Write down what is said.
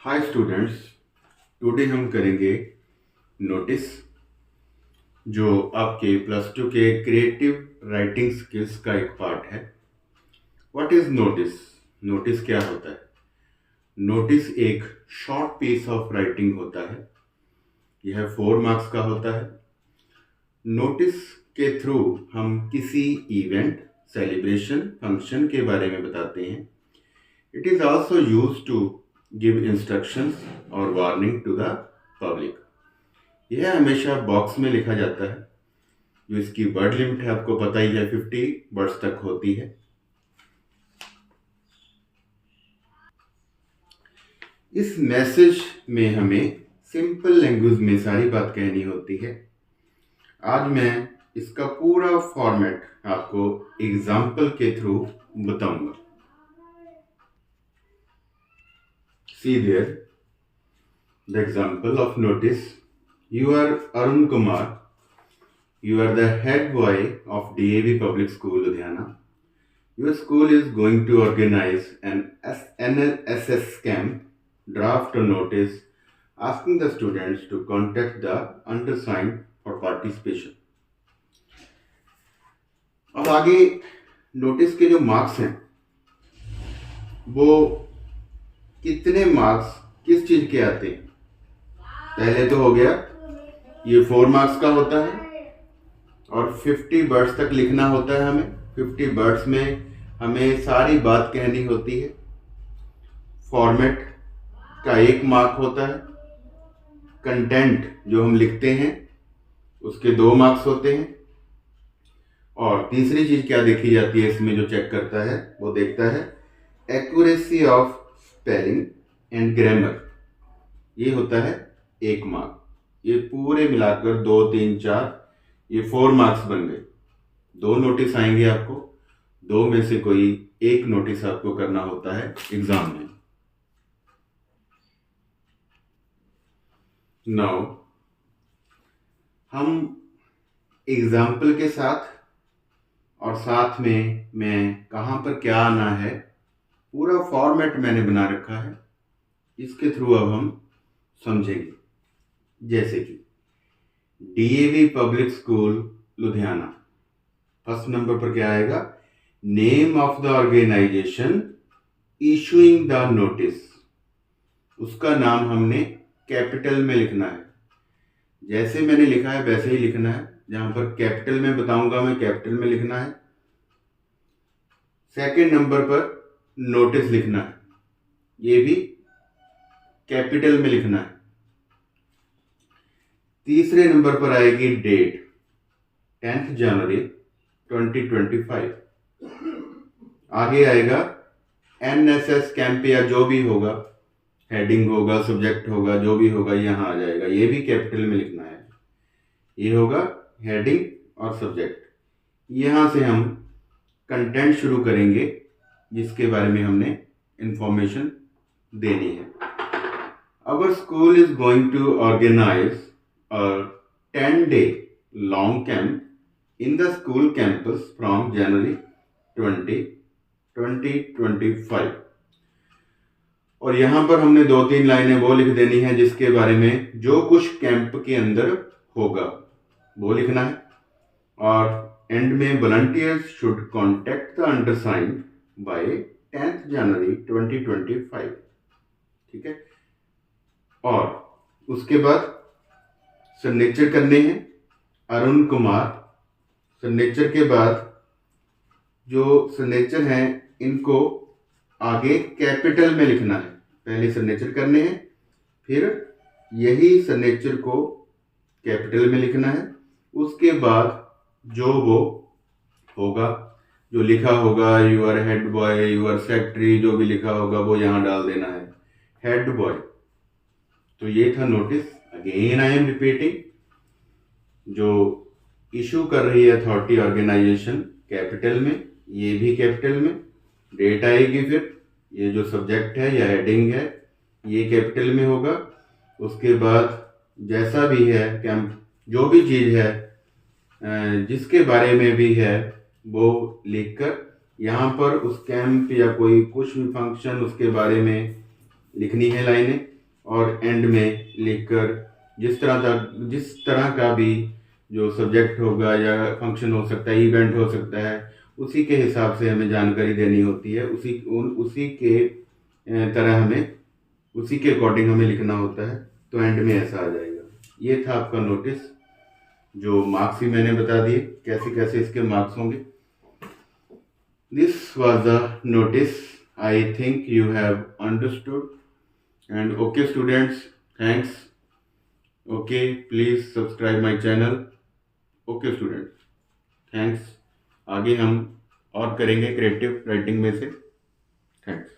Hi students, today हम करेंगे notice जो आपके प्लस टू के क्रिएटिव राइटिंग स्किल्स का एक पार्ट है। What is notice? नोटिस क्या होता है? नोटिस एक शॉर्ट पीस ऑफ राइटिंग होता है। यह 4 मार्क्स का होता है। नोटिस के थ्रू हम किसी इवेंट, सेलिब्रेशन, फंक्शन के बारे में बताते हैं। It is also use to give instructions और वार्निंग टू द पब्लिक। यह हमेशा बॉक्स में लिखा जाता है। जो इसकी वर्ड लिमिट है आपको पता ही है, 50 वर्ड्स तक होती है। इस मैसेज में हमें सिंपल लैंग्वेज में सारी बात कहनी होती है। आज मैं इसका पूरा फॉर्मेट आपको एग्जाम्पल के थ्रू बताऊंगा। See there, the example of notice. You are Arun Kumar. You are the head boy of DAV Public School, Ludhiana. Your school is going to organize an NSS camp. Draft a notice asking the students to contact the undersigned for participation. अब आगे notice के जो marks हैं वो कितने marks किस चीज के आते हैं? पहले तो हो गया, ये 4 मार्क्स का होता है और 50 वर्ड्स तक लिखना होता है हमें। 50 वर्ड्स में हमें सारी बात कहनी होती है। फॉर्मेट का 1 मार्क होता है। कंटेंट जो हम लिखते हैं उसके 2 मार्क्स होते हैं। और तीसरी चीज क्या देखी जाती है इसमें, जो चेक करता है वो देखता है accuracy of spelling and grammar. ये होता है 1 मार्क। ये पूरे मिलाकर 2, 3, 4, ये 4 मार्क्स बन गए। 2 नोटिस आएंगे आपको, 2 में से कोई एक नोटिस आपको करना होता है एग्जाम में। नाउ हम एग्जाम्पल के साथ और साथ में मैं कहाँ पर क्या आना है, पूरा फॉर्मेट मैंने बना रखा है। इसके थ्रू अब हम समझेंगे। जैसे कि DAV public school Ludhiana, first number पर क्या आएगा? Name of the organisation issuing the notice. उसका नाम हमने कैपिटल में लिखना है। जैसे मैंने लिखा है वैसे ही लिखना है। जहां पर कैपिटल में बताऊंगा मैं, कैपिटल में लिखना है। सेकंड नंबर पर नोटिस लिखना है, ये भी कैपिटल में लिखना है। तीसरे नंबर पर आएगी डेट, 10 जनवरी 2025। आगे आएगा NSS कैंप या जो भी होगा, हेडिंग होगा, सब्जेक्ट होगा, जो भी होगा यहां आ जाएगा। ये भी कैपिटल में लिखना है। ये होगा हेडिंग और सब्जेक्ट। यहां से हम कंटेंट शुरू करेंगे जिसके बारे में हमने इंफॉर्मेशन देनी है। Our school is going to organize a 10-day long camp in the school campus from January 2025। और यहाँ पर हमने 2-3 लाइनें वो लिख देनी है जिसके बारे में जो कुछ कैंप के अंदर होगा वो लिखना है। और एंड में volunteers should contact the undersigned by 10 January 2025। ठीक है। और उसके बाद सिग्नेचर करने हैं, अरुण कुमार। सिग्नेचर के बाद जो सिग्नेचर हैं इनको आगे कैपिटल में लिखना है। पहले सिग्नेचर करने हैं, फिर यही सिग्नेचर को कैपिटल में लिखना है। उसके बाद जो वो होगा, जो लिखा होगा, your head boy, your secretary, जो भी लिखा होगा वो यहाँ डाल देना है, हेड बॉय। तो ये था notice. Again I am repeating, जो इशू कर रही है अथॉरिटी ऑर्गेनाइजेशन कैपिटल में, ये भी कैपिटल में। डेट आएगी, फिर ये जो सब्जेक्ट है या हेडिंग है ये कैपिटल में होगा। उसके बाद जैसा भी है कैंप, जो भी चीज़ है जिसके बारे में भी है वो लिखकर यहाँ पर उस कैंप या कोई कुछ भी फंक्शन उसके बारे में लिखनी है लाइनें। और एंड में लिखकर जिस तरह का भी जो सब्जेक्ट होगा या फंक्शन हो सकता है, इवेंट हो सकता है, उसी के हिसाब से हमें जानकारी देनी होती है। उसी के तरह हमें, उसी के अकॉर्डिंग हमें लिखना होता है। तो एंड में ऐसा आ जाएगा। ये था आपका नोटिस, जो मार्क्स भी मैंने बता दिए कैसे कैसे इसके मार्क्स होंगे। This was the notice. I think you have understood and okay students, thanks. Okay, please subscribe my channel. Okay students, thanks. आगे हम और करेंगे क्रिएटिव राइटिंग में से। थैंक्स।